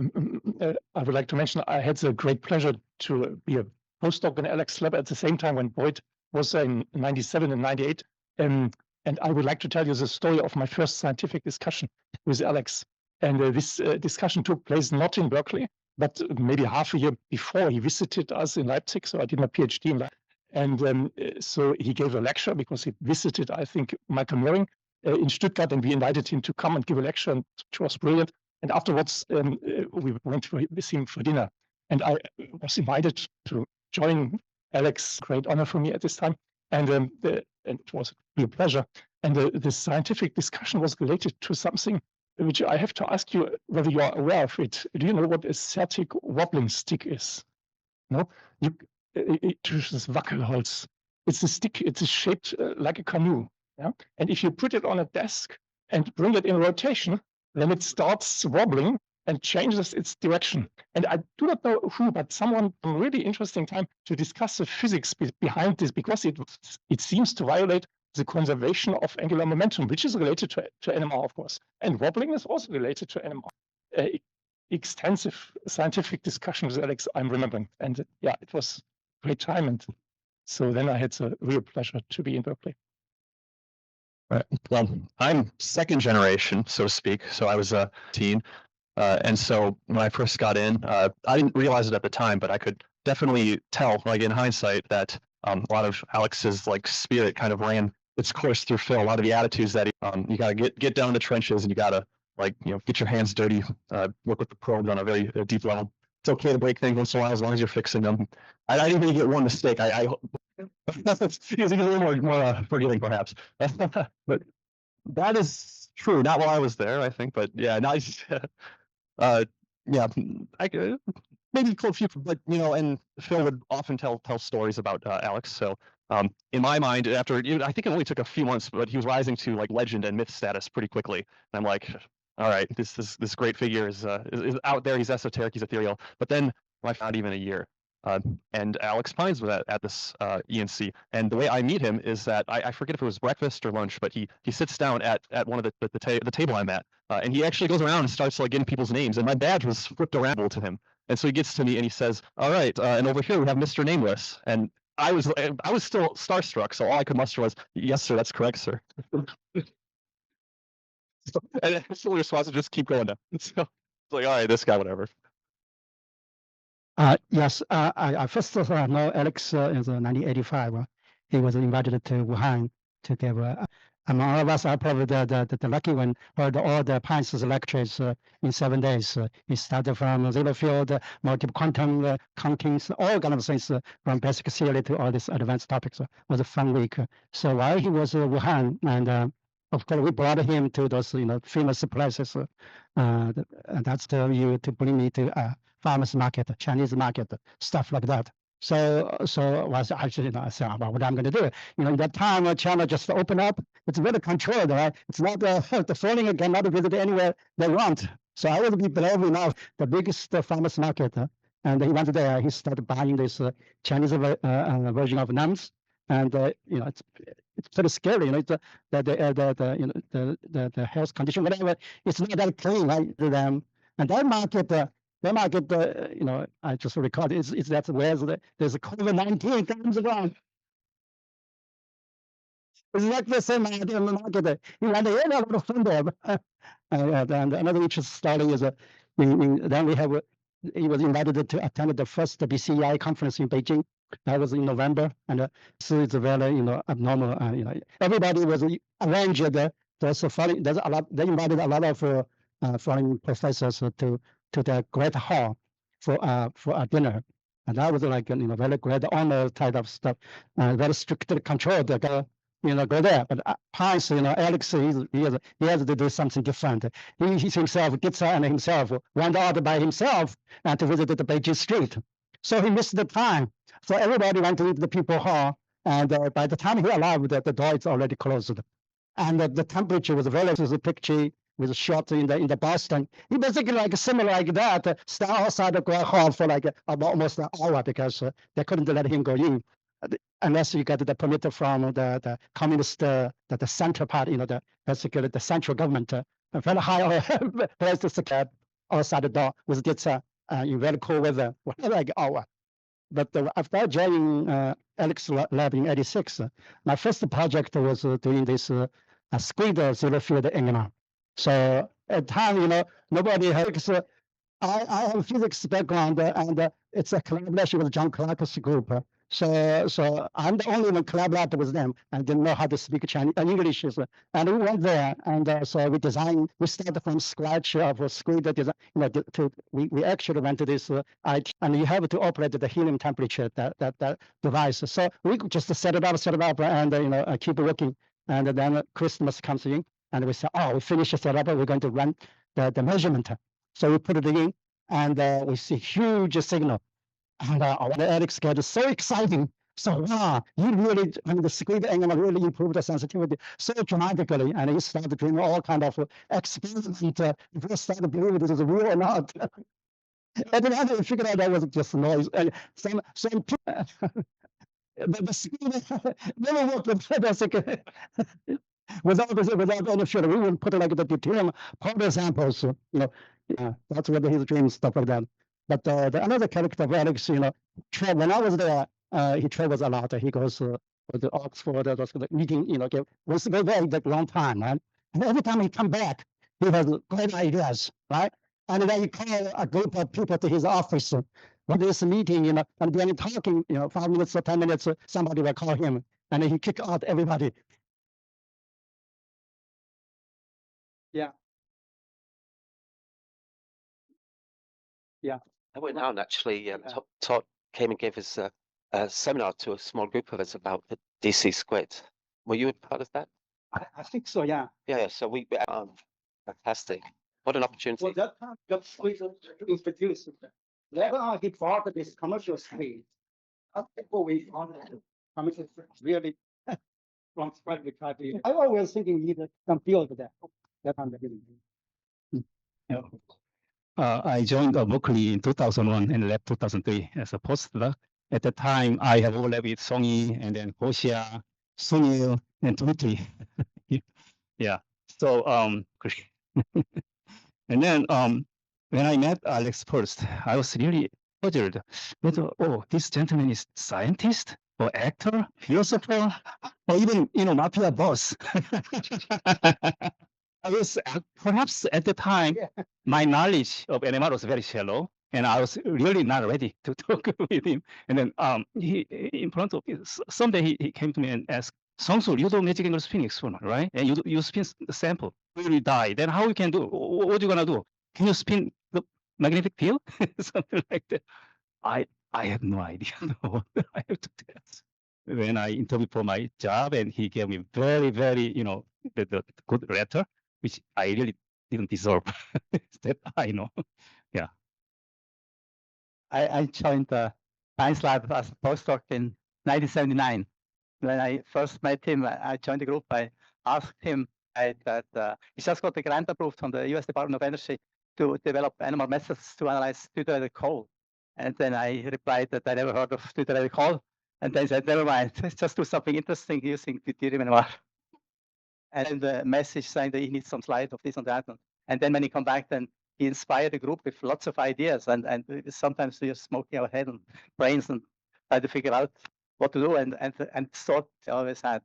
would like to mention I had the great pleasure to be a postdoc in Alex lab at the same time when Boyd was in 97 and 98. And I would like to tell you the story of my first scientific discussion with Alex. And this discussion took place not in Berkeley, but maybe half a year before. He visited us in Leipzig, so I did my PhD in Leipzig. And so he gave a lecture because he visited, I think, Michael Mering in Stuttgart, and we invited him to come and give a lecture, and which was brilliant. And afterwards, we went with him for dinner, and I was invited to join Alex. Great honor for me at this time, and it was a real pleasure. And the scientific discussion was related to something which I have to ask you whether you are aware of it. Do you know what a static wobbling stick is? No, this Wackelholz. It's a stick. It's shaped like a canoe. Yeah? And if you put it on a desk and bring it in rotation, then it starts wobbling and changes its direction. And I do not know who, but someone from really interesting time to discuss the physics behind this, because it seems to violate the conservation of angular momentum, which is related to NMR, of course. And wobbling is also related to NMR. Extensive scientific discussion with Alex, I'm remembering. And yeah, it was a great time. And so then I had the real pleasure to be in Berkeley. Right. Well, I'm second generation, so to speak. So I was a teen. And so when I first got in, I didn't realize it at the time, but I could definitely tell, like in hindsight, that a lot of Alex's spirit kind of ran its course through Phil. A lot of the attitudes that you got to get down in the trenches, and you got to get your hands dirty, work with the probes on a very deep level. It's okay to break things once in a while as long as you're fixing them. I didn't really get one mistake. I he was a little more forgiving, perhaps. But that is true. Not while I was there, I think. But yeah, nice. Yeah, I could maybe a few, but and Phil would often tell stories about Alex. So in my mind, after I think it only took a few months, but he was rising to legend and myth status pretty quickly. And I'm like, all right, this great figure is out there. He's esoteric, he's ethereal. But then not even a year. And Alex Pines was at this ENC, and the way I meet him is that I forget if it was breakfast or lunch, but he sits down at one of the table I'm at, and he actually goes around and starts getting people's names, and my badge was flipped around to him, and so he gets to me and he says, "All right, and over here we have Mr. Nameless," and I was still starstruck, so all I could muster was, "Yes, sir, that's correct, sir." And his only response is just keep going down. So it's like, all right, this guy, whatever. Yes, I first know Alex in 1985. He was invited to Wuhan to give. Among all of us, I probably the lucky one, heard all the Pines lectures in 7 days. He started from zero field, multiple quantum countings, all kind of things from basic theory to all these advanced topics. It was a fun week. So while he was in Wuhan, and of course, we brought him to those famous places. And that's to bring me to farmers market, Chinese market, stuff like that. So was actually I said about what I'm going to do. In that time, China just opened up. It's very controlled, right? It's not the foreigner cannot visit anywhere they want. So I would be brave enough, the biggest farmers market, and he went there. He started buying this Chinese version of NAMs, and it's pretty scary. It's the health condition, whatever. It's not that clean, right? To them, and that market. then I get the, I just record is that where there's a COVID-19 comes around. It's like the same idea in the market. You want to hear a lot of fun there. And another interesting story is then we have he was invited to attend the first BCI conference in Beijing. That was in November, and so it's very abnormal. Everybody was arranged. There's a lot. They invited a lot of foreign professors to the Great Hall for a dinner, and that was like very great honor type of stuff. Very strictly controlled. Go there. But Hans, Alex, he has to do something different. He himself gets and himself went out by himself and to visit the Beijing street. So he missed the time. So everybody went to the people hall, and by the time he arrived, the door is already closed. And the temperature was very pitchy, with shot in the Boston. He basically like similar like that, stand outside the Great Hall for like almost an hour because they couldn't let him go in unless you get the permit from the communist, the center part, basically the central government, very high place to sit outside the door with this in very cool weather, like hour. But after joining Alex lab in '86, my first project was doing this squid zero field angular. So at the time, nobody has. I have a physics background, and it's a collaboration with John Clark's group. So I'm the only one collaborated with them and didn't know how to speak Chinese and English. And we went there, and so we started from scratch of a squid design. We actually went to this IT, and you have to operate the helium temperature that device. So we just set it up, and keep working. And then Christmas comes in, and we say, oh, we finished the setup. We're going to run the measurement. So we put it in, and we see huge signal. And Alex got so exciting. So wow, you really, the squid angle really improved the sensitivity so dramatically, and he started doing all kind of experiments. He started believing this is real or not. And then we figured out that was just noise. And some the squid never worked basically. Without any fuel, we would put like the deuterium powder samples. That's what his dream stuff like that. But the another character of Alex, when I was there, he travels a lot. He goes to Oxford, meeting, was very like long time, right? And every time he come back, he has great ideas, right? And then he call a group of people to his office. When there's a meeting, and then talking, 5 minutes or 10 minutes, somebody will call him, and he kick out everybody. Yeah. Yeah. I went out and actually, Todd came and gave us a seminar to a small group of us about the DC squid. Were you a part of that? I think so, yeah. Yeah, so we fantastic. What an opportunity. Well, that time got squid introduced. Later on, he bought this commercial squid. Before we found commercial squid really from scratch. I always thinking either can build that time. I joined Berkeley in 2001 and left 2003 as a postdoc. At the time, I have overlapped with Songy and then Gosia, Sunil, and Dmitry. Yeah. So and then when I met Alex first, I was really puzzled. Oh, this gentleman is scientist or actor, philosopher, or even mafia boss. I was perhaps at the time, my knowledge of NMR was very shallow, and I was really not ready to talk with him. And then he, in front of me, someday he came to me and asked, Songsul, you do magic angle spin experiment, right? And you spin the sample, will die. Then how you can do? What are you gonna do? Can you spin the magnetic field? Something like that. I have no idea what I have to test. When I interviewed for my job, and he gave me very, very, the good letter, which I really didn't deserve. That I know. Yeah. I joined the Science Lab as a postdoc in 1979. When I first met him, I joined the group. I asked him that he just got the grant approved from the US Department of Energy to develop animal methods to analyze deuterated coal. And then I replied that I never heard of deuterated coal. And then he said, never mind, just do something interesting using deuterium NMR. And then the message saying that he needs some slide of this and that. And then when he come back, then he inspired the group with lots of ideas, and sometimes we are smoking our head and brains and try to figure out what to do and thought they always had.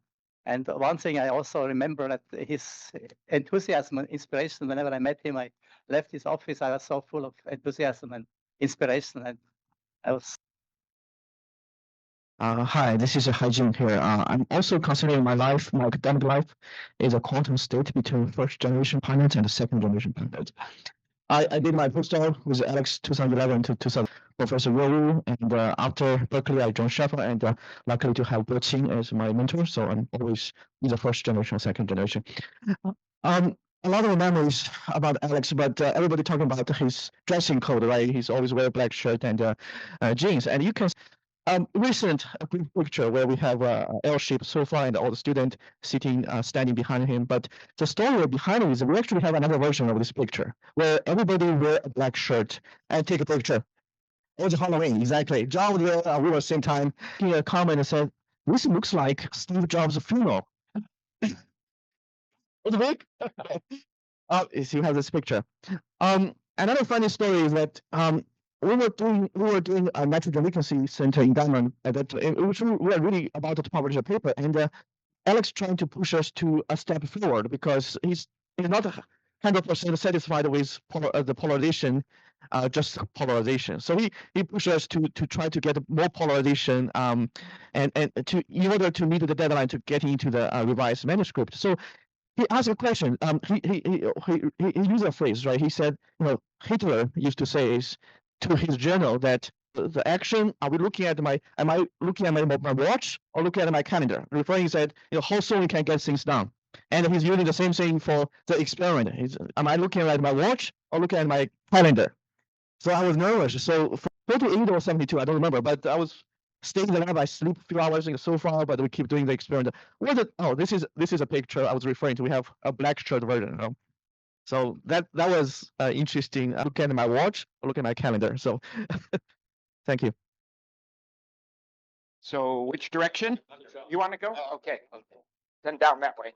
And one thing I also remember that his enthusiasm and inspiration, whenever I met him, I left his office, I was so full of enthusiasm and inspiration, and I was. Hi, this is Haijin here. I'm also considering my life, my academic life, is a quantum state between first generation pilots and second generation pilots. I did my postdoc with Alex 2011 to 2000, Professor Wu, and after Berkeley, I joined Sheffield, and luckily to have Bo Qing as my mentor. So I'm always either first generation, second generation. A lot of memories about Alex, but everybody talking about his dressing code, right? He's always wear a black shirt and jeans, and you can. Recent picture where we have a L-shaped sofa and all the students sitting, standing behind him. But the story behind it is we actually have another version of this picture where everybody wear a black shirt and take a picture. It was Halloween, exactly. John was there, we were at the same time. He a comment and said, "This looks like Steve Jobs' funeral." Was it big? You have this picture. Another funny story is that we were doing a nitrogen vacancy center in Diamond. We were really about to publish a paper, and Alex trying to push us to a step forward because he's not 100% satisfied with the polarization, just polarization. So he pushed us to try to get more polarization, and to in order to meet the deadline to get into the revised manuscript. So he asked a question. He used a phrase, right? He said, Hitler used to say is to his journal that the action, am I looking at my watch or looking at my calendar? Referring, he said, how soon we can get things done. And he's using the same thing for the experiment. Am I looking at my watch or looking at my calendar? So I was nervous. So for 48 or 72, I don't remember, but I was staying in the lab. I sleep a few hours in the sofa, but we keep doing the experiment. This is a picture I was referring to. We have a black shirt version. So that was interesting. I look at my watch, I look at my calendar. So thank you. So which direction you want to go? Okay, then down that way.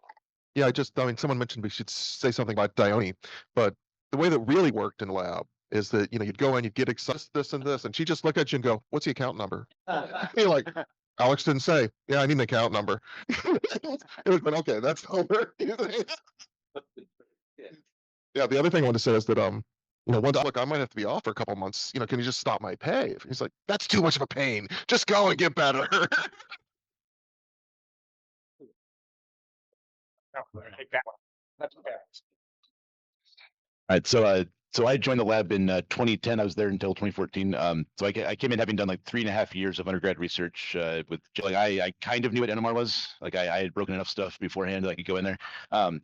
Yeah, someone mentioned we should say something about Dione, but the way that really worked in lab is that, you'd go in, you'd get excited, this and this, and she just look at you and go, "What's the account number?" You're like, Alex didn't say, "Yeah, I need an account number." It was, but okay, that's over. Yeah, the other thing I wanted to say is that, look, I might have to be off for a couple months. Can you just stop my pay? He's like, "That's too much of a pain. Just go and get better." Take that one. That's okay. All right, so I joined the lab in 2010. I was there until 2014. So I came in having done like 3.5 years of undergrad research with I kind of knew what NMR was. Like I had broken enough stuff beforehand that I could go in there. And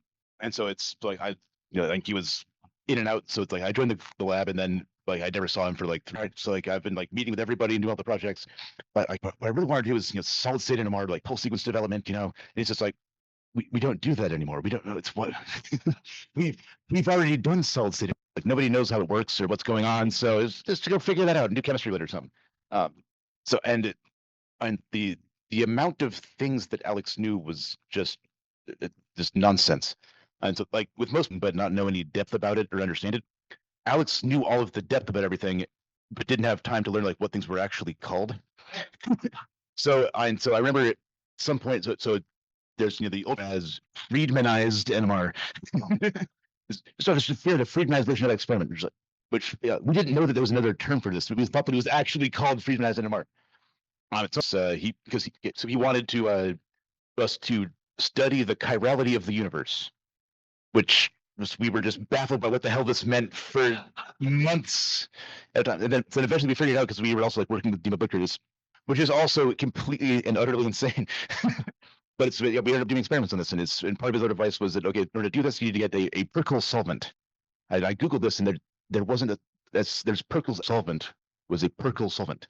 so it's like I think he was in and out. So it's like I joined the lab and then like I never saw him for like 3 months. So like I've been like meeting with everybody and doing all the projects. But like what I really wanted to do was solid state NMR, like pulse sequence development. And it's just like we don't do that anymore. We don't know. It's what we've already done solid state. Like nobody knows how it works or what's going on. So it's just to go figure that out and do chemistry with it or something. So and the amount of things that Alex knew was just nonsense. And so like with most, but not know any depth about it or understand it. Alex knew all of the depth about everything, but didn't have time to learn like what things were actually called. So I remember at some point, so there's the old as Friedmanized NMR. So it's the Friedmanized version of that experiment, which we didn't know that there was another term for this. We thought that it was actually called Friedmanized NMR. He wanted to us to study the chirality of the universe, which we were just baffled by what the hell this meant for months at a time. And then eventually we figured it out because we were also like working with Dima Booker's, which is also completely and utterly insane. But we ended up doing experiments on this, and part of his advice was that, okay, in order to do this, you need to get a Perkel solvent. I Googled this, and there wasn't there's Perkel solvent was a Perkel solvent.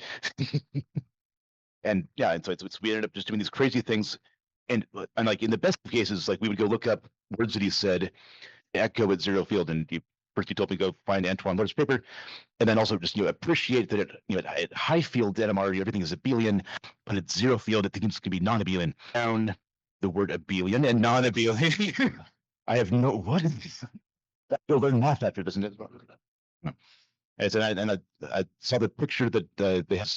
And so we ended up just doing these crazy things. And like in the best cases, like we would go look up words that he said, echo at zero field. And first he told me to go find Antoine Lor's paper, and then also just appreciate that at high field NMR everything is abelian, but at zero field it things can be non-abelian. Down the word abelian and non-abelian. I have no what is this? You'll learn math after this. And so I saw the picture that they have,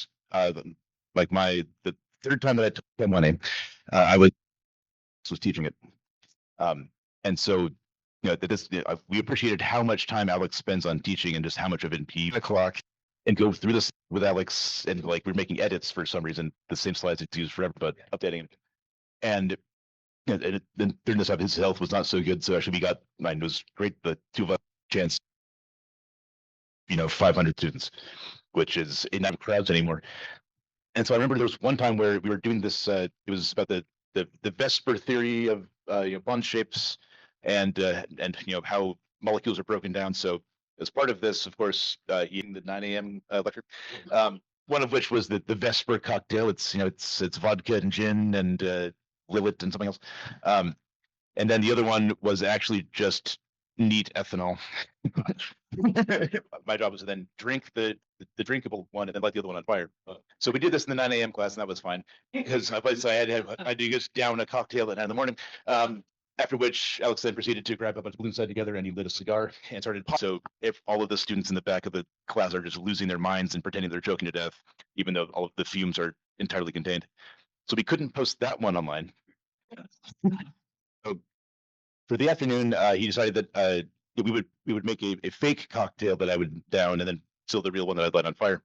like the third time that I took M1A, I was teaching it. And so, we appreciated how much time Alex spends on teaching and just how much of it he o'clock and go through this with Alex, and like we're making edits for some reason, the same slides it's used forever, but updating it. And then during this time, his health was not so good. So actually it was great. The two of us chance, 500 students, which is not crowds anymore. And so I remember there was one time where we were doing this, it was about the Vesper theory of bond shapes and how molecules are broken down. So as part of this, of course, eating the 9 a.m. Lecture, one of which was the Vesper cocktail. It's it's vodka and gin and Lillet and something else. And then the other one was actually just neat ethanol. My job was to then drink the drinkable one and then light the other one on fire. So we did this in the 9 a.m. class, and that was fine because I had to just down a cocktail at 9 in the morning. After which Alex then proceeded to grab a bunch of balloons together, and he lit a cigar and started. So if all of the students in the back of the class are just losing their minds and pretending they're choking to death, even though all of the fumes are entirely contained. So we couldn't post that one online. So for the afternoon, he decided that we would make a fake cocktail that I would down, and then still the real one that I'd light on fire.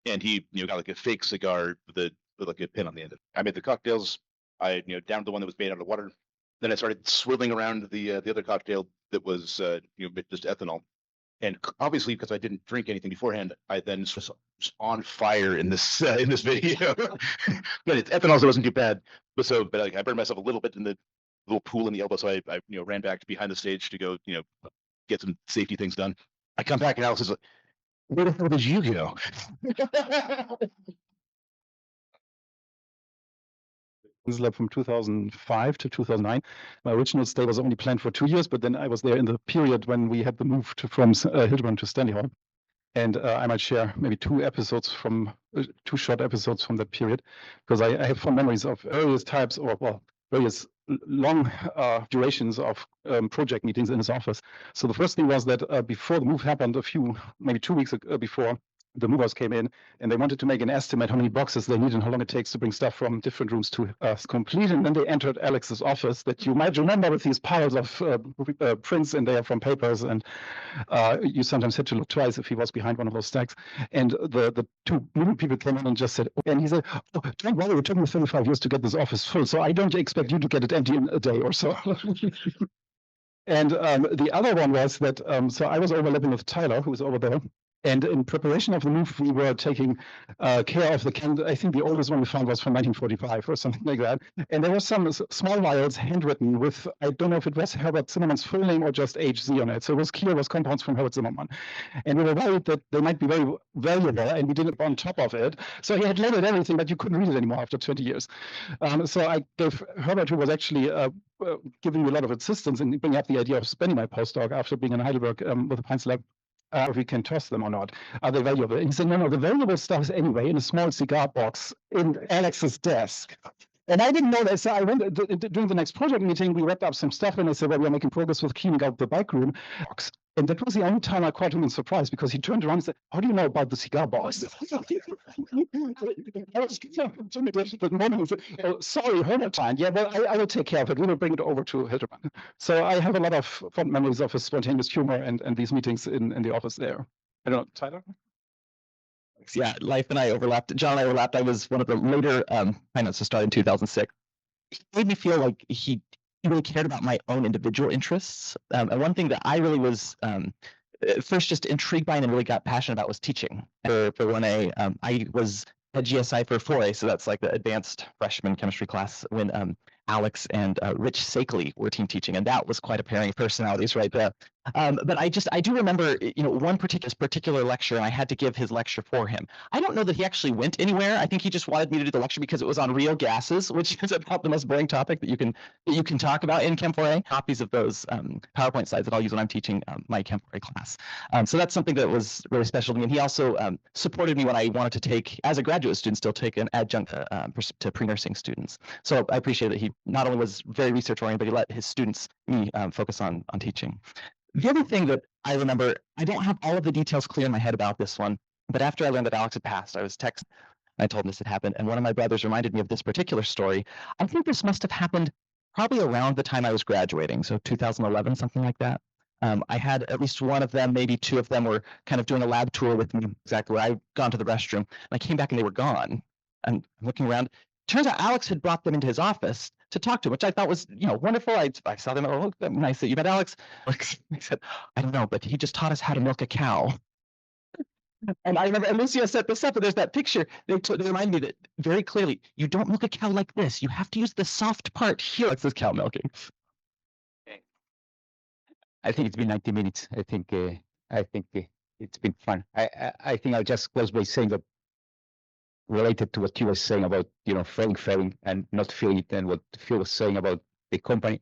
And he got like a fake cigar with like a pin on the end of it. I made the cocktails. I downed the one that was made out of water. Then I started swirling around the other cocktail that was just ethanol. And obviously, because I didn't drink anything beforehand, I then was on fire in this video. But it's ethanol, so it wasn't too bad. But I burned myself a little bit in the little pool in the elbow, so I ran back to behind the stage to go get some safety things done. I come back and Alex is like, "Where the hell did you go?" Lab from 2005 to 2009. My original stay was only planned for 2 years, but then I was there in the period when we had the move from Hildebrand to Stanley Hall. And I might share maybe two short episodes from that period, because I have fond memories of various types various long durations of project meetings in his office. So the first thing was that before the move happened, maybe 2 weeks before, the movers came in and they wanted to make an estimate how many boxes they need and how long it takes to bring stuff from different rooms to complete. And then they entered Alex's office that you might remember with these piles of prints in there from papers. And you sometimes had to look twice if he was behind one of those stacks. And the two moving people came in and just said, and he said, "Oh, don't worry, it took me 35 years to get this office full, so I don't expect you to get it empty in a day or so." And the other one was that, so I was overlapping with Tyler, who was over there. And in preparation of the move, we were taking care of the can. I think the oldest one we found was from 1945 or something like that. And there were some small vials handwritten with, I don't know if it was Herbert Zimmermann's full name or just HZ on it. So it was clear it was compounds from Herbert Zimmermann. And we were worried that they might be very valuable, and we didn't on top of it. So he had labeled everything, but you couldn't read it anymore after 20 years. So I gave Herbert, who was actually giving me a lot of assistance in bringing up the idea of spending my postdoc after being in Heidelberg with the Pines Lab, if we can toss them or not. Are they valuable? And he said, no, the valuable stuff is anyway in a small cigar box in Alex's desk. And I didn't know that. So I went during the next project meeting, we wrapped up some stuff and I said, well, we're making progress with cleaning out the bike room box. And that was the only time I caught him in surprise, because he turned around and said, "How do you know about the cigar box?" I was the moment. Said, "Oh, sorry, Herbertine. Yeah, well, I will take care of it. We will bring it over to Hildebrand." So I have a lot of fond memories of his spontaneous humor and these meetings in the office there. I don't know, Tyler? Yeah, life and I overlapped. John and I overlapped. I was one of the later pilots to start in 2006. It made me feel like he really cared about my own individual interests. And one thing that I really was first just intrigued by and then really got passionate about was teaching. For 1A, I was at GSI for 4A, so that's like the advanced freshman chemistry class when Alex and Rich Sakeley were team teaching, and that was quite a pairing of personalities right there. But I do remember, one particular lecture, and I had to give his lecture for him. I don't know that he actually went anywhere. I think he just wanted me to do the lecture because it was on real gases, which is about the most boring topic that you can talk about in Chem 4A. Copies of those PowerPoint slides that I'll use when I'm teaching my Chem 4A class. So that's something that was really special to me. And he also supported me when I wanted to take, as a graduate student, still take an adjunct to pre-nursing students. So I appreciate that he not only was very research oriented, but he let his students focus on teaching. The other thing that I remember, I don't have all of the details clear in my head about this one, but after I learned that Alex had passed, I was texting. I told him this had happened, and one of my brothers reminded me of this particular story. I think this must have happened probably around the time I was graduating, so 2011, something like that. I had at least one of them, maybe two of them were kind of doing a lab tour with me, exactly where I'd gone to the restroom, and I came back and they were gone. And I'm looking around. Turns out Alex had brought them into his office to talk to him, which I thought was, wonderful. I saw them. Oh, look, nice that you met Alex. I said, I don't know, but he just taught us how to milk a cow. And I remember, and Lucia set this up, and there's that picture. They reminded me that very clearly, you don't milk a cow like this. You have to use the soft part here. Like this cow milking. I think it's been 90 minutes. I think it's been fun. I think I'll just close by saying that related to what you were saying about failing and not feeling it, and what Phil was saying about the company.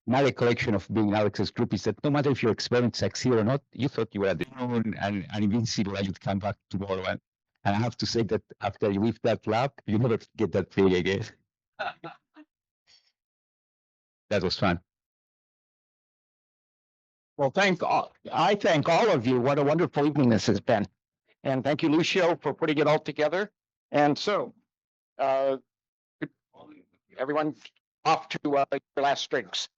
My recollection of being in Alex's group is that no matter if your experiment succeed or not, you thought you were at the moon and invincible and you'd come back tomorrow. And I have to say that after you leave that lab, you never get that feeling again. That was fun. Well, I thank all of you. What a wonderful evening this has been. And thank you, Lucio, for putting it all together. And so, everyone off to your last drinks.